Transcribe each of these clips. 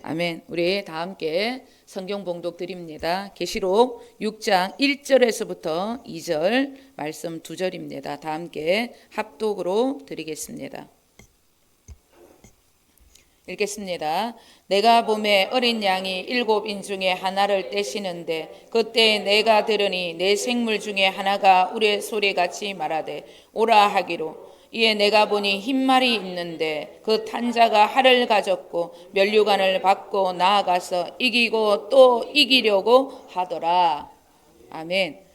아멘. 우리 다 함께 성경 봉독 드립니다. 계시록 6장 1절에서부터 2절 말씀 2절입니다. 다 함께 합독으로 드리겠습니다. 읽겠습니다. 내가 보매 어린 양이 7인 중에 하나를 떼시는데 그때 내가 들으니 내 생물 중에 하나가 우레 소리같이 말하되 오라 하기로 이에 내가 보니 흰 말이 있는데 그 탄자가 활을 가졌고 면류관을 받고 나아가서 이기고 또 이기려고 하더라. 아멘.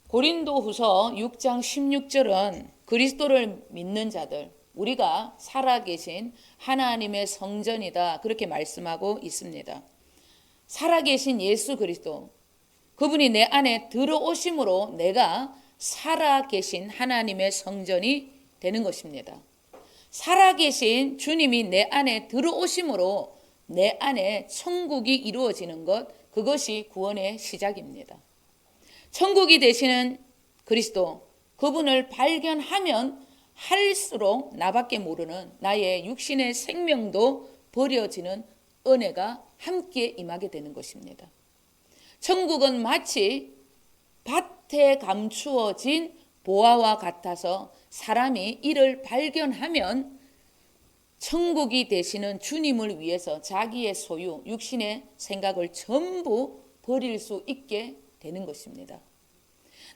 고린도후서 6장 16절은 그리스도를 믿는 자들, 우리가 살아계신 하나님의 성전이다, 그렇게 말씀하고 있습니다. 살아계신 예수 그리스도, 그분이 내 안에 들어오심으로 내가 살아계신 하나님의 성전이 되는 것입니다. 살아계신 주님이 내 안에 들어오심으로 내 안에 천국이 이루어지는 것, 그것이 구원의 시작입니다. 천국이 되시는 그리스도, 그분을 발견하면 할수록 나밖에 모르는 나의 육신의 생명도 버려지는 은혜가 함께 임하게 되는 것입니다. 천국은 마치 밭에 감추어진 보화와 같아서 사람이 이를 발견하면 천국이 되시는 주님을 위해서 자기의 소유, 육신의 생각을 전부 버릴 수 있게 되는 것입니다.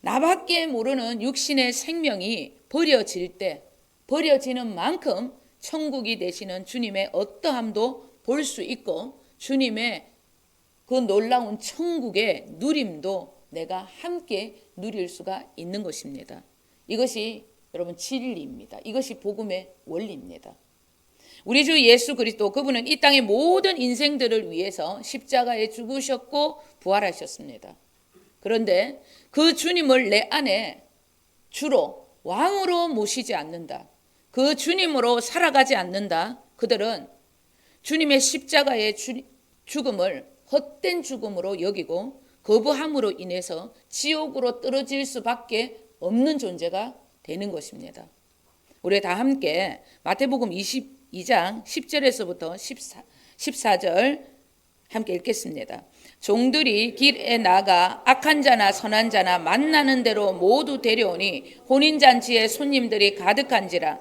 나밖에 모르는 육신의 생명이 버려질 때, 버려지는 만큼 천국이 되시는 주님의 어떠함도 볼 수 있고 주님의 그 놀라운 천국의 누림도 내가 함께 누릴 수가 있는 것입니다. 이것이 여러분 진리입니다. 이것이 복음의 원리입니다. 우리 주 예수 그리스도, 그분은 이 땅의 모든 인생들을 위해서 십자가에 죽으셨고 부활하셨습니다. 그런데 그 주님을 내 안에 주로 왕으로 모시지 않는다, 그 주님으로 살아가지 않는다, 그들은 주님의 십자가의 죽음을 헛된 죽음으로 여기고 거부함으로 인해서 지옥으로 떨어질 수밖에 없는 존재가 되는 것입니다. 우리 다 함께 마태복음 22장 10절에서부터 14절 함께 읽겠습니다. 종들이 길에 나가 악한 자나 선한 자나 만나는 대로 모두 데려오니 혼인잔치에 손님들이 가득한지라.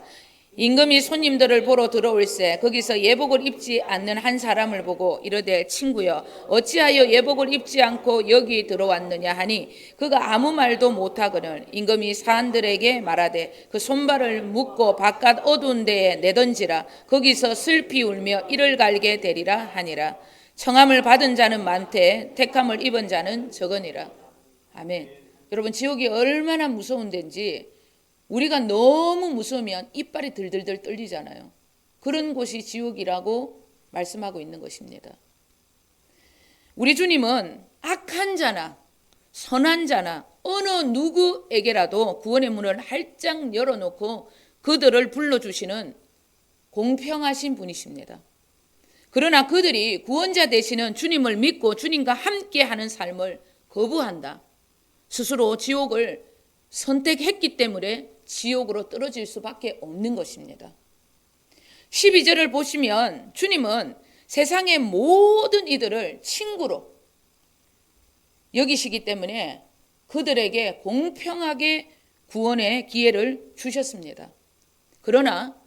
임금이 손님들을 보러 들어올세 거기서 예복을 입지 않는 한 사람을 보고 이르되 친구여 어찌하여 예복을 입지 않고 여기 들어왔느냐 하니 그가 아무 말도 못하거늘 임금이 사람들에게 말하되 그 손발을 묶고 바깥 어두운 데에 내던지라. 거기서 슬피 울며 이를 갈게 되리라 하니라. 청함을 받은 자는 많되 택함을 입은 자는 적으니라. 아멘. 여러분, 지옥이 얼마나 무서운 데인지 우리가 너무 무서우면 이빨이 들들들 떨리잖아요. 그런 곳이 지옥이라고 말씀하고 있는 것입니다. 우리 주님은 악한 자나 선한 자나 어느 누구에게라도 구원의 문을 활짝 열어놓고 그들을 불러주시는 공평하신 분이십니다. 그러나 그들이 구원자 되시는 주님을 믿고 주님과 함께하는 삶을 거부한다, 스스로 지옥을 선택했기 때문에 지옥으로 떨어질 수밖에 없는 것입니다. 12절을 보시면 주님은 세상의 모든 이들을 친구로 여기시기 때문에 그들에게 공평하게 구원의 기회를 주셨습니다. 그러나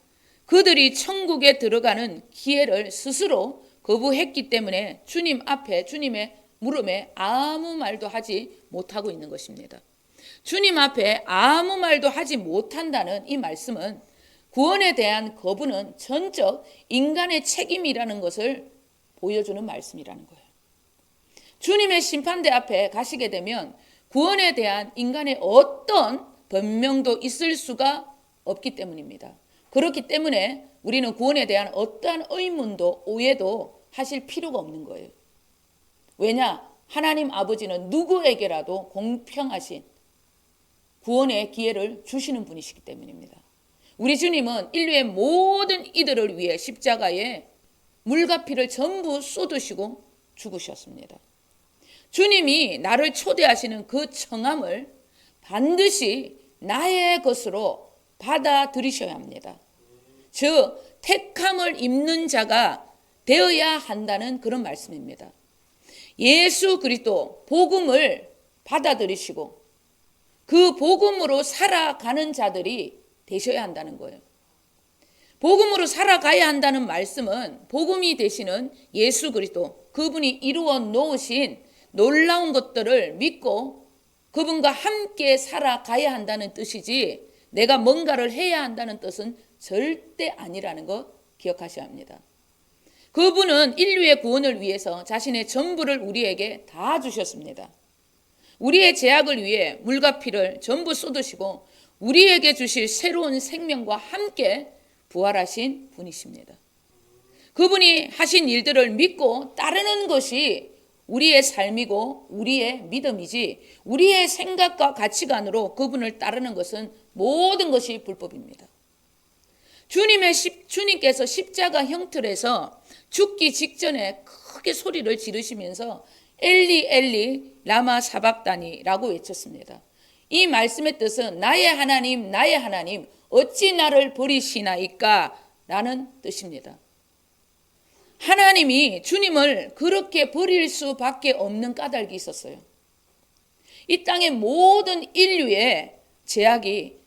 그들이 천국에 들어가는 기회를 스스로 거부했기 때문에 주님 앞에, 주님의 물음에 아무 말도 하지 못하고 있는 것입니다. 주님 앞에 아무 말도 하지 못한다는 이 말씀은 구원에 대한 거부는 전적 인간의 책임이라는 것을 보여주는 말씀이라는 거예요. 주님의 심판대 앞에 가시게 되면 구원에 대한 인간의 어떤 변명도 있을 수가 없기 때문입니다. 그렇기 때문에 우리는 구원에 대한 어떠한 의문도 오해도 하실 필요가 없는 거예요. 왜냐? 하나님 아버지는 누구에게라도 공평하신 구원의 기회를 주시는 분이시기 때문입니다. 우리 주님은 인류의 모든 이들을 위해 십자가에 물과 피를 전부 쏟으시고 죽으셨습니다. 주님이 나를 초대하시는 그 청함을 반드시 나의 것으로 받아들이셔야 합니다. 즉 택함을 입는 자가 되어야 한다는 그런 말씀입니다. 예수 그리스도 복음을 받아들이시고 그 복음으로 살아가는 자들이 되셔야 한다는 거예요. 복음으로 살아가야 한다는 말씀은 복음이 되시는 예수 그리스도, 그분이 이루어 놓으신 놀라운 것들을 믿고 그분과 함께 살아가야 한다는 뜻이지, 내가 뭔가를 해야 한다는 뜻은 절대 아니라는 거 기억하셔야 합니다. 그분은 인류의 구원을 위해서 자신의 전부를 우리에게 다 주셨습니다. 우리의 죄악을 위해 물과 피를 전부 쏟으시고 우리에게 주실 새로운 생명과 함께 부활하신 분이십니다. 그분이 하신 일들을 믿고 따르는 것이 우리의 삶이고 우리의 믿음이지, 우리의 생각과 가치관으로 그분을 따르는 것은 모든 것이 불법입니다. 주님께서 십자가 형틀에서 죽기 직전에 크게 소리를 지르시면서 엘리 엘리 라마 사박다니라고 외쳤습니다. 이 말씀의 뜻은 나의 하나님 나의 하나님 어찌 나를 버리시나이까 라는 뜻입니다. 하나님이 주님을 그렇게 버릴 수밖에 없는 까닭이 있었어요. 이 땅의 모든 인류의 죄악이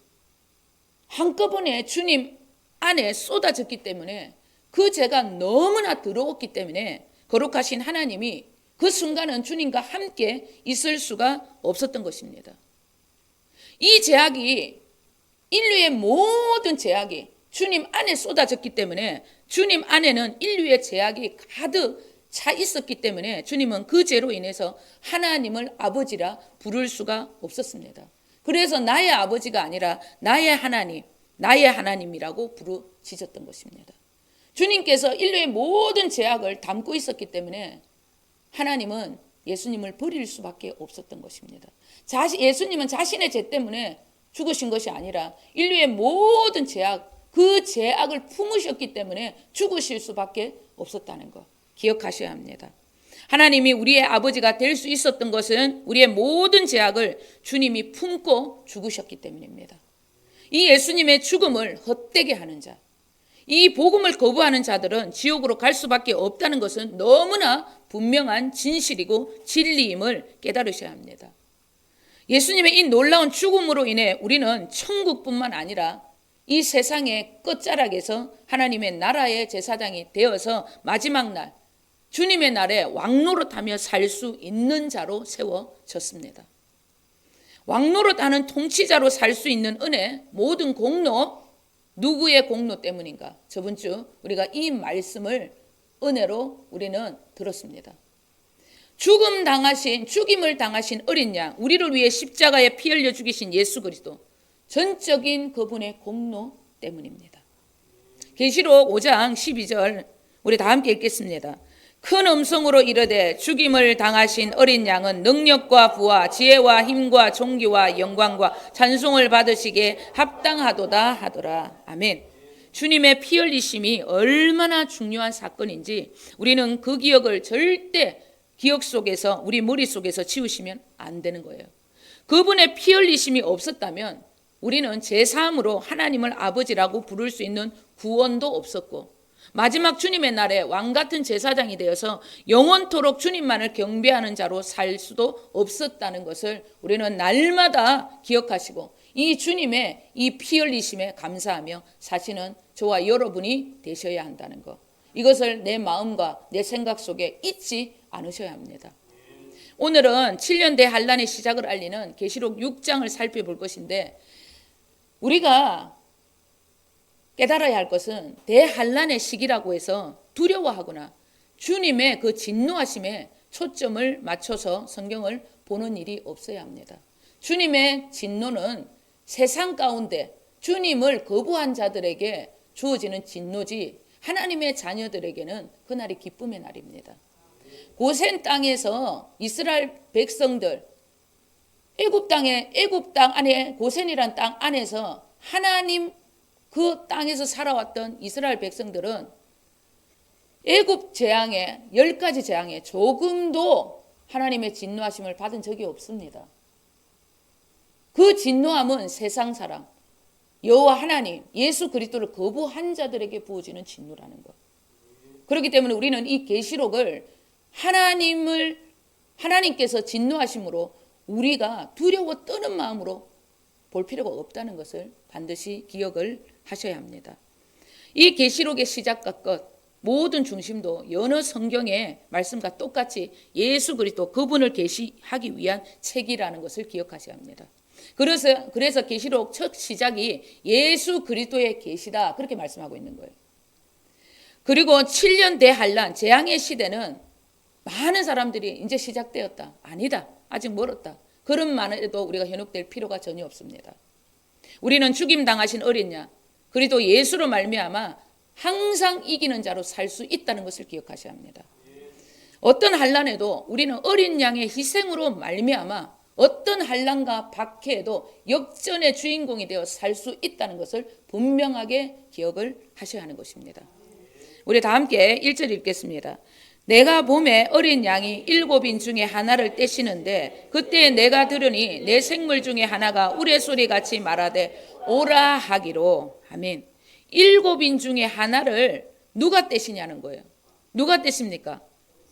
한꺼번에 주님 안에 쏟아졌기 때문에, 그 죄가 너무나 더러웠기 때문에 거룩하신 하나님이 그 순간은 주님과 함께 있을 수가 없었던 것입니다. 이 죄악이, 인류의 모든 죄악이 주님 안에 쏟아졌기 때문에, 주님 안에는 인류의 죄악이 가득 차 있었기 때문에 주님은 그 죄로 인해서 하나님을 아버지라 부를 수가 없었습니다. 그래서 나의 아버지가 아니라 나의 하나님, 나의 하나님이라고 부르짖었던 것입니다. 주님께서 인류의 모든 죄악을 담고 있었기 때문에 하나님은 예수님을 버릴 수밖에 없었던 것입니다. 예수님은 자신의 죄 때문에 죽으신 것이 아니라 인류의 모든 죄악, 그 죄악을 품으셨기 때문에 죽으실 수밖에 없었다는 것 기억하셔야 합니다. 하나님이 우리의 아버지가 될 수 있었던 것은 우리의 모든 죄악을 주님이 품고 죽으셨기 때문입니다. 이 예수님의 죽음을 헛되게 하는 자, 이 복음을 거부하는 자들은 지옥으로 갈 수밖에 없다는 것은 너무나 분명한 진실이고 진리임을 깨달으셔야 합니다. 예수님의 이 놀라운 죽음으로 인해 우리는 천국뿐만 아니라 이 세상의 끝자락에서 하나님의 나라의 제사장이 되어서 마지막 날 주님의 날에 왕노릇하며 살 수 있는 자로 세워졌습니다. 왕노릇하는 통치자로 살 수 있는 은혜, 모든 공로, 누구의 공로 때문인가? 저번 주 우리가 이 말씀을 은혜로 우리는 들었습니다. 죽임을 당하신 어린 양, 우리를 위해 십자가에 피 흘려 죽이신 예수 그리스도, 전적인 그분의 공로 때문입니다. 계시록 5장 12절 우리 다 함께 읽겠습니다. 큰 음성으로 이르되 죽임을 당하신 어린 양은 능력과 부와 지혜와 힘과 존귀와 영광과 찬송을 받으시기에 합당하도다 하더라. 아멘. 주님의 피 흘리심이 얼마나 중요한 사건인지 우리는 그 기억을 절대 기억 속에서, 우리 머릿속에서 지우시면 안 되는 거예요. 그분의 피 흘리심이 없었다면 우리는 제3으로 하나님을 아버지라고 부를 수 있는 구원도 없었고, 마지막 주님의 날에 왕같은 제사장이 되어서 영원토록 주님만을 경배하는 자로 살 수도 없었다는 것을 우리는 날마다 기억하시고, 이 주님의 이 피 흘리심에 감사하며 사시는 저와 여러분이 되셔야 한다는 것, 이것을 내 마음과 내 생각 속에 잊지 않으셔야 합니다. 오늘은 7년 대환란의 시작을 알리는 계시록 6장을 살펴볼 것인데, 우리가 깨달아야 할 것은 대환란의 시기라고 해서 두려워하거나 주님의 그 진노하심에 초점을 맞춰서 성경을 보는 일이 없어야 합니다. 주님의 진노는 세상 가운데 주님을 거부한 자들에게 주어지는 진노지, 하나님의 자녀들에게는 그날이 기쁨의 날입니다. 고센 땅에서 이스라엘 백성들, 애굽 땅 안에, 고센이란 땅 안에서 하나님 그 땅에서 살아왔던 이스라엘 백성들은 애굽 재앙에, 10가지 재앙에 조금도 하나님의 진노하심을 받은 적이 없습니다. 그 진노함은 세상 사람, 여호와 하나님, 예수 그리스도를 거부한 자들에게 부어지는 진노라는 것. 그렇기 때문에 우리는 이 계시록을 하나님께서 진노하심으로 우리가 두려워 떠는 마음으로 볼 필요가 없다는 것을 반드시 기억을 하셔야 합니다. 이 계시록의 시작과 끝 모든 중심도 여느 성경의 말씀과 똑같이 예수 그리스도 그분을 계시하기 위한 책이라는 것을 기억하셔야 합니다. 그래서 계시록 첫 시작이 예수 그리스도의 계시다 그렇게 말씀하고 있는 거예요. 그리고 7년 대환란 재앙의 시대는 많은 사람들이 이제 시작되었다. 아니다. 아직 멀었다. 그런 말에도 우리가 현혹될 필요가 전혀 없습니다. 우리는 죽임 당하신 어린 양 그리스도 예수로 말미암아 항상 이기는 자로 살 수 있다는 것을 기억하셔야 합니다. 어떤 환란에도 우리는 어린 양의 희생으로 말미암아 어떤 환란과 박해에도 역전의 주인공이 되어 살 수 있다는 것을 분명하게 기억을 하셔야 하는 것입니다. 우리 다 함께 1절 읽겠습니다. 내가 봄에 어린 양이 7인 중에 하나를 떼시는데 그때 내가 들으니 내 생물 중에 하나가 우레소리같이 말하되 오라 하기로. 아멘. 7인 중에 하나를 누가 떼시냐는 거예요. 누가 떼십니까?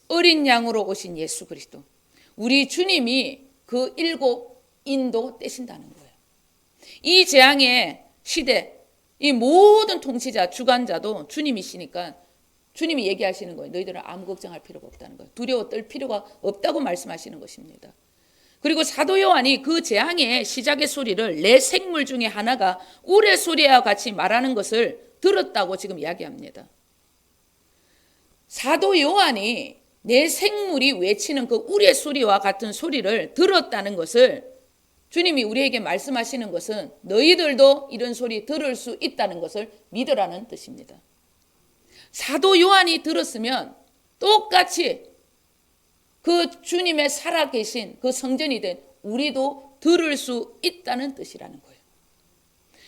어린 양으로 오신 예수 그리스도. 우리 주님이 그 7인도 떼신다는 거예요. 이 재앙의 시대, 이 모든 통치자, 주관자도 주님이시니까 주님이 얘기하시는 거예요. 너희들은 아무 걱정할 필요가 없다는 거예요. 두려워 떨 필요가 없다고 말씀하시는 것입니다. 그리고 사도 요한이 그 재앙의 시작의 소리를 내 생물 중에 하나가 우레 소리와 같이 말하는 것을 들었다고 지금 이야기합니다. 사도 요한이 내 생물이 외치는 그 우레 소리와 같은 소리를 들었다는 것을 주님이 우리에게 말씀하시는 것은 너희들도 이런 소리 들을 수 있다는 것을 믿으라는 뜻입니다. 사도 요한이 들었으면 똑같이 그 주님의 살아계신 그 성전이 된 우리도 들을 수 있다는 뜻이라는 거예요.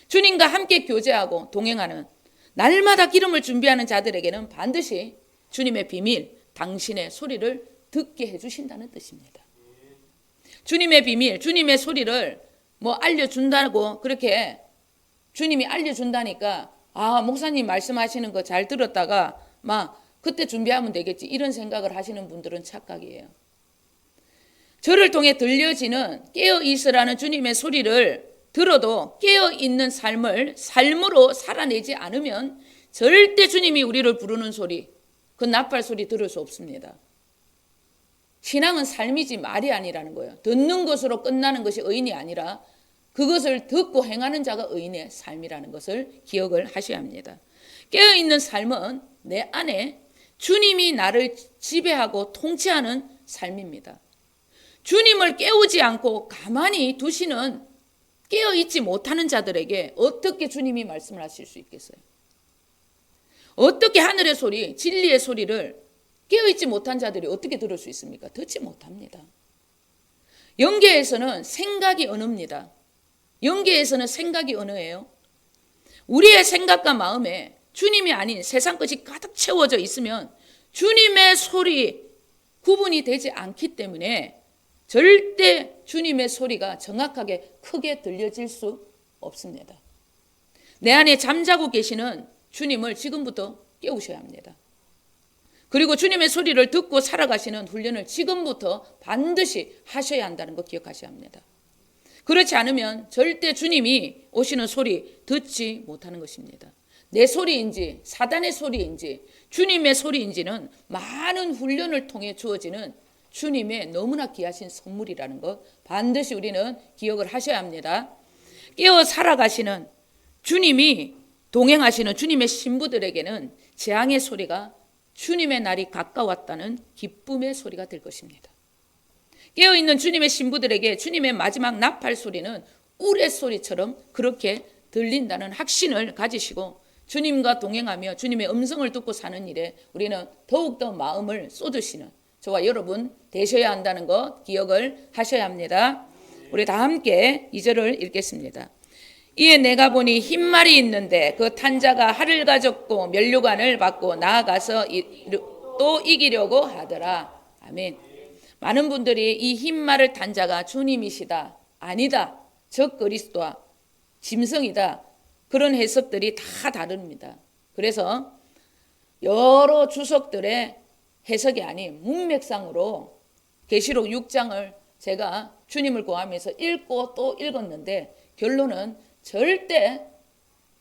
주님과 함께 교제하고 동행하는 날마다 기름을 준비하는 자들에게는 반드시 주님의 비밀, 당신의 소리를 듣게 해주신다는 뜻입니다. 주님의 비밀, 주님의 소리를 알려준다고 그렇게 주님이 알려준다니까 목사님 말씀하시는 거 잘 들었다가 그때 준비하면 되겠지 이런 생각을 하시는 분들은 착각이에요. 저를 통해 들려지는 깨어있으라는 주님의 소리를 들어도 깨어있는 삶으로 살아내지 않으면 절대 주님이 우리를 부르는 소리, 그 나팔 소리 들을 수 없습니다. 신앙은 삶이지 말이 아니라는 거예요. 듣는 것으로 끝나는 것이 의인이 아니라 그것을 듣고 행하는 자가 의인의 삶이라는 것을 기억을 하셔야 합니다. 깨어있는 삶은 내 안에 주님이 나를 지배하고 통치하는 삶입니다. 주님을 깨우지 않고 가만히 두시는 깨어있지 못하는 자들에게 어떻게 주님이 말씀을 하실 수 있겠어요? 어떻게 하늘의 소리, 진리의 소리를 깨어있지 못한 자들이 어떻게 들을 수 있습니까? 듣지 못합니다. 영계에서는 생각이 언어입니다. 영계에서는 생각이 언어예요. 우리의 생각과 마음에 주님이 아닌 세상 것이 가득 채워져 있으면 주님의 소리 구분이 되지 않기 때문에 절대 주님의 소리가 정확하게 크게 들려질 수 없습니다. 내 안에 잠자고 계시는 주님을 지금부터 깨우셔야 합니다. 그리고 주님의 소리를 듣고 살아가시는 훈련을 지금부터 반드시 하셔야 한다는 거 기억하셔야 합니다. 그렇지 않으면 절대 주님이 오시는 소리 듣지 못하는 것입니다. 내 소리인지 사단의 소리인지 주님의 소리인지는 많은 훈련을 통해 주어지는 주님의 너무나 귀하신 선물이라는 것 반드시 우리는 기억을 하셔야 합니다. 깨어 살아가시는 주님이 동행하시는 주님의 신부들에게는 재앙의 소리가 주님의 날이 가까웠다는 기쁨의 소리가 될 것입니다. 깨어있는 주님의 신부들에게 주님의 마지막 나팔 소리는 우레 소리처럼 그렇게 들린다는 확신을 가지시고 주님과 동행하며 주님의 음성을 듣고 사는 일에 우리는 더욱더 마음을 쏟으시는 저와 여러분 되셔야 한다는 것 기억을 하셔야 합니다. 우리 다 함께 2절을 읽겠습니다. 이에 내가 보니 흰말이 있는데 그 탄자가 활을 가졌고 면류관을 받고 나아가서 또 이기려고 하더라. 아멘. 많은 분들이 이 흰말을 탄 자가 주님이시다. 아니다. 적 그리스도와 짐승이다. 그런 해석들이 다 다릅니다. 그래서 여러 주석들의 해석이 아닌 문맥상으로 계시록 6장을 제가 주님을 구하면서 읽고 또 읽었는데 결론은 절대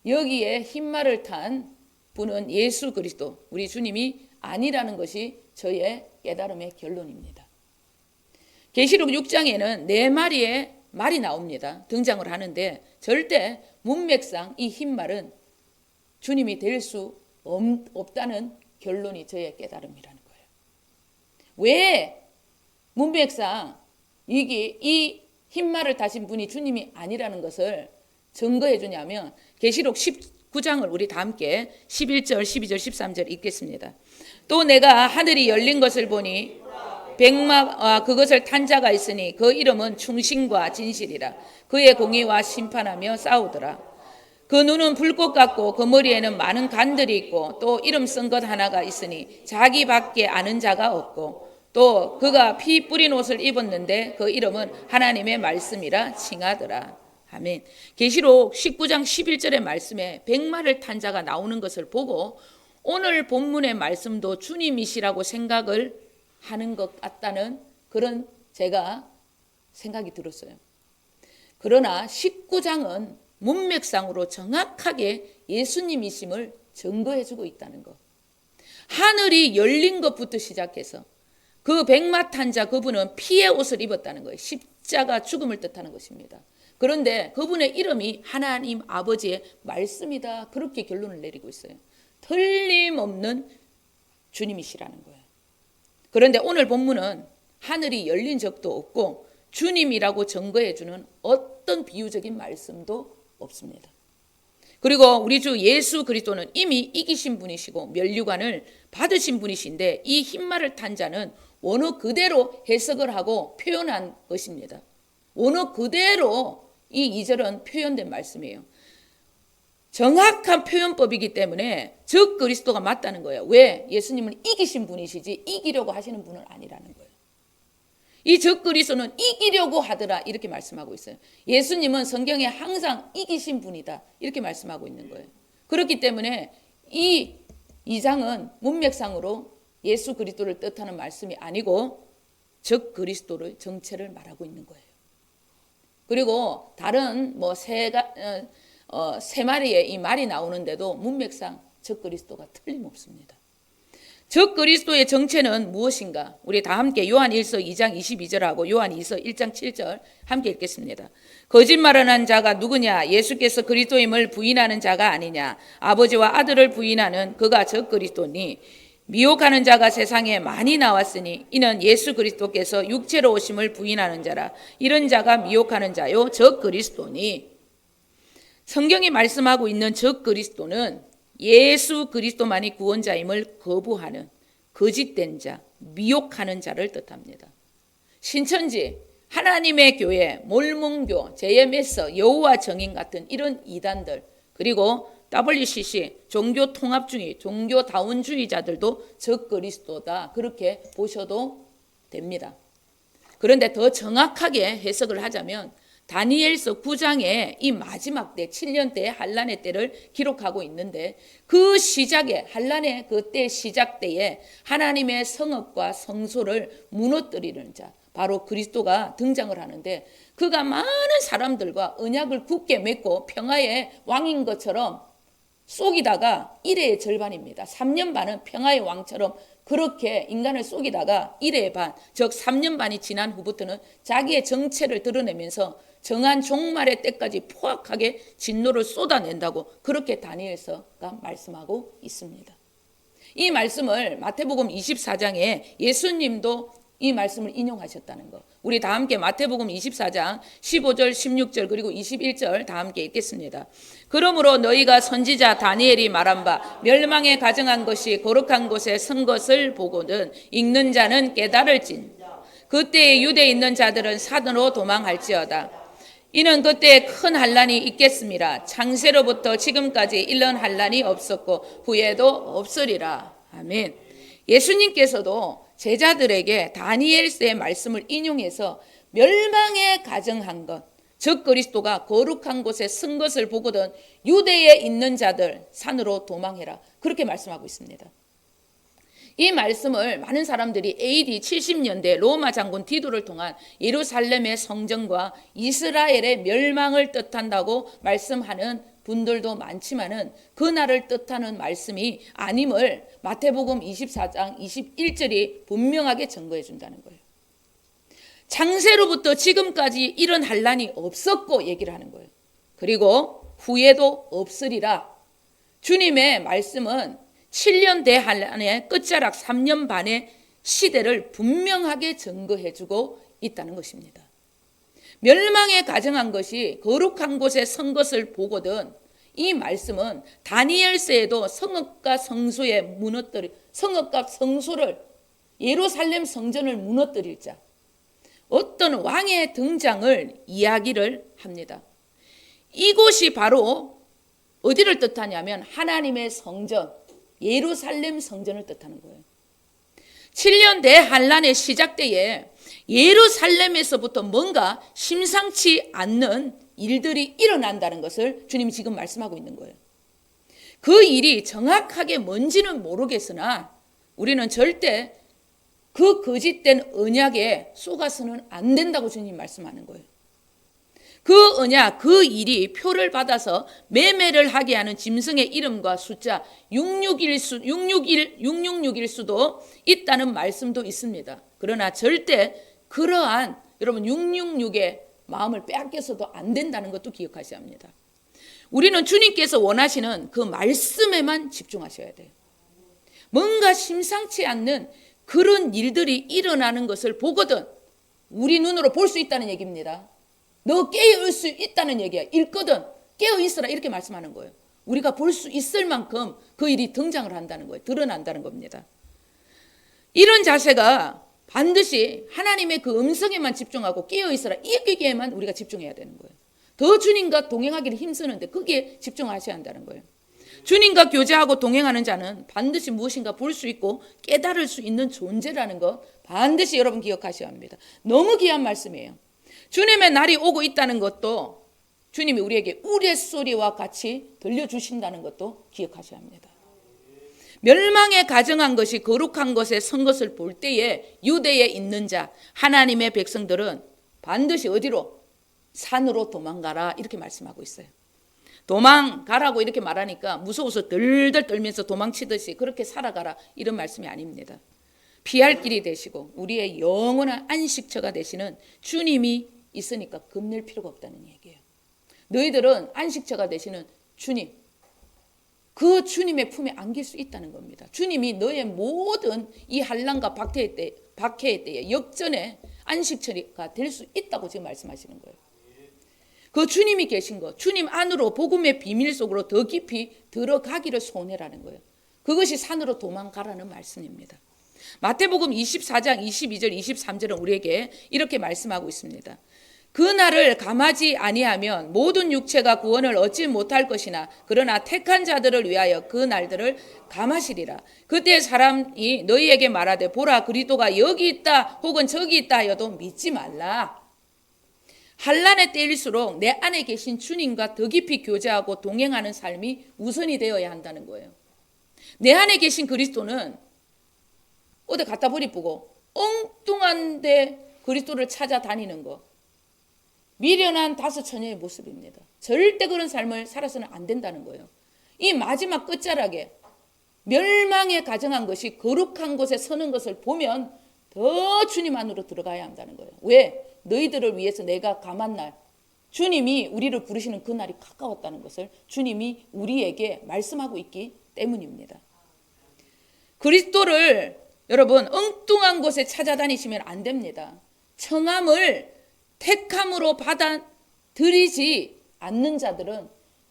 여기에 흰말을 탄 분은 예수 그리스도, 우리 주님이 아니라는 것이 저의 깨달음의 결론입니다. 계시록 6장에는 네 마리의 말이 나옵니다. 등장을 하는데 절대 문맥상 이 흰말은 주님이 될 수 없다는 결론이 저의 깨달음이라는 거예요. 왜 문맥상 이 흰말을 타신 분이 주님이 아니라는 것을 증거해 주냐면 계시록 19장을 우리 다 함께 11절, 12절, 13절 읽겠습니다. 또 내가 하늘이 열린 것을 보니 백마와 그것을 탄 자가 있으니 그 이름은 충신과 진실이라. 그의 공의와 심판하며 싸우더라. 그 눈은 불꽃 같고 그 머리에는 많은 간들이 있고 또 이름 쓴 것 하나가 있으니 자기밖에 아는 자가 없고 또 그가 피 뿌린 옷을 입었는데 그 이름은 하나님의 말씀이라 칭하더라. 아멘. 계시록 19장 11절의 말씀에 백마를 탄 자가 나오는 것을 보고 오늘 본문의 말씀도 주님이시라고 생각을 하는 것 같다는 그런 제가 생각이 들었어요. 그러나 19장은 문맥상으로 정확하게 예수님이심을 증거해주고 있다는 것. 하늘이 열린 것부터 시작해서 그 백마 탄 자 그분은 피의 옷을 입었다는 거예요. 십자가 죽음을 뜻하는 것입니다. 그런데 그분의 이름이 하나님 아버지의 말씀이다. 그렇게 결론을 내리고 있어요. 틀림없는 주님이시라는 거예요. 그런데 오늘 본문은 하늘이 열린 적도 없고 주님이라고 증거해주는 어떤 비유적인 말씀도 없습니다. 그리고 우리 주 예수 그리스도는 이미 이기신 분이시고 면류관을 받으신 분이신데 이 흰말을 탄 자는 원어 그대로 해석을 하고 표현한 것입니다. 원어 그대로 이 2절은 표현된 말씀이에요. 정확한 표현법이기 때문에 즉 그리스도가 맞다는 거예요. 왜? 예수님은 이기신 분이시지 이기려고 하시는 분은 아니라는 거예요. 이 즉 그리스도는 이기려고 하더라 이렇게 말씀하고 있어요. 예수님은 성경에 항상 이기신 분이다 이렇게 말씀하고 있는 거예요. 그렇기 때문에 이 2장은 문맥상으로 예수 그리스도를 뜻하는 말씀이 아니고 즉 그리스도의 정체를 말하고 있는 거예요. 그리고 다른 세 마리의 이 말이 나오는데도 문맥상 적 그리스도가 틀림없습니다. 적 그리스도의 정체는 무엇인가? 우리 다 함께 요한 1서 2장 22절하고 요한 2서 1장 7절 함께 읽겠습니다. 거짓말을 한 자가 누구냐? 예수께서 그리스도임을 부인하는 자가 아니냐? 아버지와 아들을 부인하는 그가 적 그리스도니 미혹하는 자가 세상에 많이 나왔으니 이는 예수 그리스도께서 육체로 오심을 부인하는 자라. 이런 자가 미혹하는 자요 적 그리스도니. 성경이 말씀하고 있는 적 그리스도는 예수 그리스도만이 구원자임을 거부하는 거짓된 자, 미혹하는 자를 뜻합니다. 신천지, 하나님의 교회, 몰몬교, JMS, 여호와 증인 같은 이런 이단들, 그리고 WCC, 종교통합주의, 종교다운주의자들도 적 그리스도다 그렇게 보셔도 됩니다. 그런데 더 정확하게 해석을 하자면 다니엘서 9장에 이 마지막 때 7년 때의 환란의 때를 기록하고 있는데 그 시작에 환란의 그때 시작 때에 하나님의 성읍과 성소를 무너뜨리는 자 바로 그리스도가 등장을 하는데 그가 많은 사람들과 언약을 굳게 맺고 평화의 왕인 것처럼 속이다가 일의 절반입니다. 3년 반은 평화의 왕처럼 그렇게 인간을 속이다가 1의 반, 즉 3년 반이 지난 후부터는 자기의 정체를 드러내면서 정한 종말의 때까지 포악하게 진노를 쏟아낸다고 그렇게 다니엘서가 말씀하고 있습니다. 이 말씀을 마태복음 24장에 예수님도 이 말씀을 인용하셨다는 것. 우리 다 함께 마태복음 24장 15절 16절 그리고 21절 다 함께 읽겠습니다. 그러므로 너희가 선지자 다니엘이 말한 바 멸망에 가정한 것이 거룩한 곳에 선 것을 보고는 읽는 자는 깨달을진 그때에 유대에 있는 자들은 산으로 도망할지어다. 이는 그때에 큰 환란이 있겠습니다. 창세로부터 지금까지 이런 환란이 없었고 후에도 없으리라. 아멘. 예수님께서도 제자들에게 다니엘서의 말씀을 인용해서 멸망에 가정한 것, 즉 그리스도가 거룩한 곳에 쓴 것을 보거든 유대에 있는 자들 산으로 도망해라. 그렇게 말씀하고 있습니다. 이 말씀을 많은 사람들이 AD 70년대 로마 장군 디도를 통한 예루살렘의 성전과 이스라엘의 멸망을 뜻한다고 말씀하는 분들도 많지만은 그날을 뜻하는 말씀이 아님을 마태복음 24장 21절이 분명하게 증거해 준다는 거예요. 창세로부터 지금까지 이런 환란이 없었고 얘기를 하는 거예요. 그리고 후에도 없으리라. 주님의 말씀은 7년 대환란의 끝자락 3년 반의 시대를 분명하게 증거해주고 있다는 것입니다. 멸망에 가정한 것이 거룩한 곳에 선 것을 보거든 이 말씀은 다니엘서에도 성읍과 성소를 예루살렘 성전을 무너뜨릴 자 어떤 왕의 등장을 이야기를 합니다. 이곳이 바로 어디를 뜻하냐면 하나님의 성전 예루살렘 성전을 뜻하는 거예요. 7년 대환란의 시작 때에 예루살렘에서부터 뭔가 심상치 않는 일들이 일어난다는 것을 주님이 지금 말씀하고 있는 거예요. 그 일이 정확하게 뭔지는 모르겠으나 우리는 절대 그 거짓된 언약에 속아서는 안 된다고 주님 말씀하는 거예요. 그 언약, 그 일이 표를 받아서 매매를 하게 하는 짐승의 이름과 숫자 666일 수도 있다는 말씀도 있습니다. 그러나 절대 그러한 여러분 666의 마음을 빼앗겨서도 안 된다는 것도 기억하셔야 합니다. 우리는 주님께서 원하시는 그 말씀에만 집중하셔야 돼요. 뭔가 심상치 않는 그런 일들이 일어나는 것을 보거든 우리 눈으로 볼 수 있다는 얘기입니다. 너 깨어있을 수 있다는 얘기야. 읽거든 깨어있으라 이렇게 말씀하는 거예요. 우리가 볼 수 있을 만큼 그 일이 등장을 한다는 거예요. 드러난다는 겁니다. 이런 자세가 반드시 하나님의 그 음성에만 집중하고 깨어있으라 이기에만 우리가 집중해야 되는 거예요. 더 주님과 동행하기를 힘쓰는데 거기에 집중하셔야 한다는 거예요. 주님과 교제하고 동행하는 자는 반드시 무엇인가 볼 수 있고 깨달을 수 있는 존재라는 거 반드시 여러분 기억하셔야 합니다. 너무 귀한 말씀이에요. 주님의 날이 오고 있다는 것도 주님이 우리에게 우레소리와 같이 들려주신다는 것도 기억하셔야 합니다. 멸망에 가정한 것이 거룩한 것에 선 것을 볼 때에 유대에 있는 자 하나님의 백성들은 반드시 어디로? 산으로 도망가라 이렇게 말씀하고 있어요. 도망가라고 이렇게 말하니까 무서워서 덜덜 떨면서 도망치듯이 그렇게 살아가라 이런 말씀이 아닙니다. 피할 길이 되시고 우리의 영원한 안식처가 되시는 주님이 있으니까 겁낼 필요가 없다는 얘기예요. 너희들은 안식처가 되시는 주님, 그 주님의 품에 안길 수 있다는 겁니다. 주님이 너의 모든 이 환난과 박해의 때에 역전의 안식처가 될 수 있다고 지금 말씀하시는 거예요. 그 주님이 계신 것, 주님 안으로 복음의 비밀 속으로 더 깊이 들어가기를 소원해라는 거예요. 그것이 산으로 도망가라는 말씀입니다. 마태복음 24장 22절 23절은 우리에게 이렇게 말씀하고 있습니다. 그 날을 감하지 아니하면 모든 육체가 구원을 얻지 못할 것이나 그러나 택한 자들을 위하여 그 날들을 감하시리라. 그때 사람이 너희에게 말하되 보라 그리스도가 여기 있다 혹은 저기 있다 하여도 믿지 말라. 환난의 때일수록 내 안에 계신 주님과 더 깊이 교제하고 동행하는 삶이 우선이 되어야 한다는 거예요. 내 안에 계신 그리스도는 어디 갖다 버리고 엉뚱한데 그리스도를 찾아다니는 거 미련한 다섯 처녀의 모습입니다. 절대 그런 삶을 살아서는 안 된다는 거예요. 이 마지막 끝자락에 멸망에 가정한 것이 거룩한 곳에 서는 것을 보면 더 주님 안으로 들어가야 한다는 거예요. 왜? 너희들을 위해서 내가 감한 날 주님이 우리를 부르시는 그 날이 가까웠다는 것을 주님이 우리에게 말씀하고 있기 때문입니다. 그리스도를 여러분 엉뚱한 곳에 찾아다니시면 안 됩니다. 청함을 택함으로 받아들이지 않는 자들은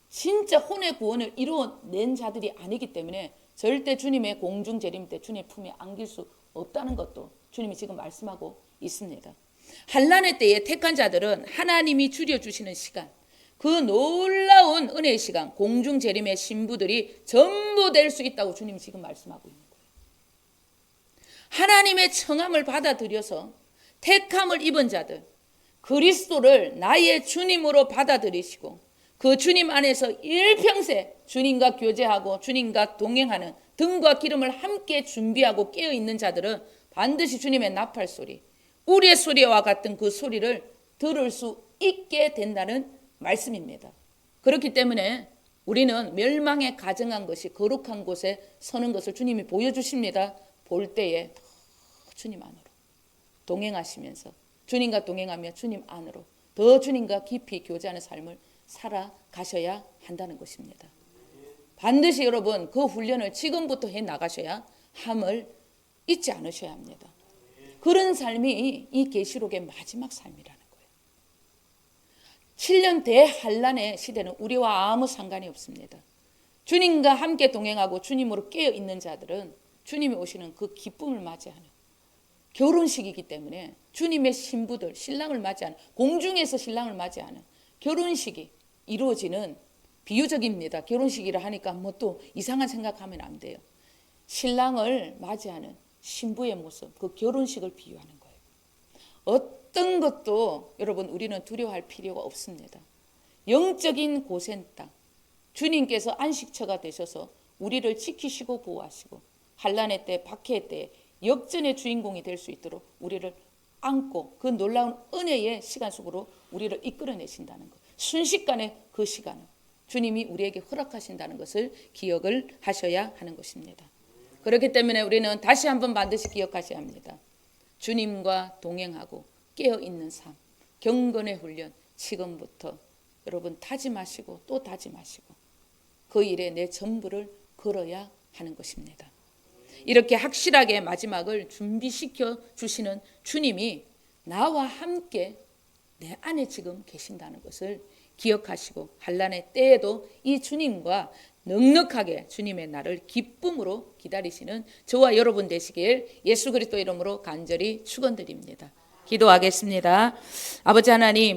진짜 혼의 구원을 이루어낸 자들이 아니기 때문에 절대 주님의 공중 재림 때 주님의 품에 안길 수 없다는 것도 주님이 지금 말씀하고 있습니다. 환난의 때에 택한 자들은 하나님이 줄여주시는 시간, 그 놀라운 은혜의 시간, 공중 재림의 신부들이 전부 될 수 있다고 주님이 지금 말씀하고 있는 거예요. 하나님의 청함을 받아들여서 택함을 입은 자들, 그리스도를 나의 주님으로 받아들이시고 그 주님 안에서 일평생 주님과 교제하고 주님과 동행하는 등과 기름을 함께 준비하고 깨어 있는 자들은 반드시 주님의 나팔 소리, 우리의 소리와 같은 그 소리를 들을 수 있게 된다는 말씀입니다. 그렇기 때문에 우리는 멸망에 가증한 것이 거룩한 곳에 서는 것을 주님이 보여주십니다. 볼 때에 더 주님 안으로 동행하시면서, 주님과 동행하며 주님 안으로 더 주님과 깊이 교제하는 삶을 살아가셔야 한다는 것입니다. 반드시 여러분 그 훈련을 지금부터 해 나가셔야 함을 잊지 않으셔야 합니다. 그런 삶이 이 계시록의 마지막 삶이라는 거예요. 7년 대환란의 시대는 우리와 아무 상관이 없습니다. 주님과 함께 동행하고 주님으로 깨어 있는 자들은 주님이 오시는 그 기쁨을 맞이하는 결혼식이기 때문에 주님의 신부들, 신랑을 맞이하는, 공중에서 신랑을 맞이하는 결혼식이 이루어지는, 비유적입니다. 결혼식이라 하니까 뭐 또 이상한 생각하면 안 돼요. 신랑을 맞이하는 신부의 모습, 그 결혼식을 비유하는 거예요. 어떤 것도 여러분 우리는 두려워할 필요가 없습니다. 영적인 고센 땅, 주님께서 안식처가 되셔서 우리를 지키시고 보호하시고 환난의 때, 박해의 때 역전의 주인공이 될 수 있도록 우리를 안고 그 놀라운 은혜의 시간 속으로 우리를 이끌어내신다는 것. 순식간에 그 시간을 주님이 우리에게 허락하신다는 것을 기억을 하셔야 하는 것입니다. 그렇기 때문에 우리는 다시 한번 반드시 기억하셔야 합니다. 주님과 동행하고 깨어있는 삶, 경건의 훈련, 지금부터 여러분 다짐하시고 또 다짐하시고 그 일에 내 전부를 걸어야 하는 것입니다. 이렇게 확실하게 마지막을 준비시켜 주시는 주님이 나와 함께 내 안에 지금 계신다는 것을 기억하시고 환난의 때에도 이 주님과 넉넉하게 주님의 날을 기쁨으로 기다리시는 저와 여러분 되시길 예수 그리스도 이름으로 간절히 축원드립니다. 기도하겠습니다. 아버지 하나님,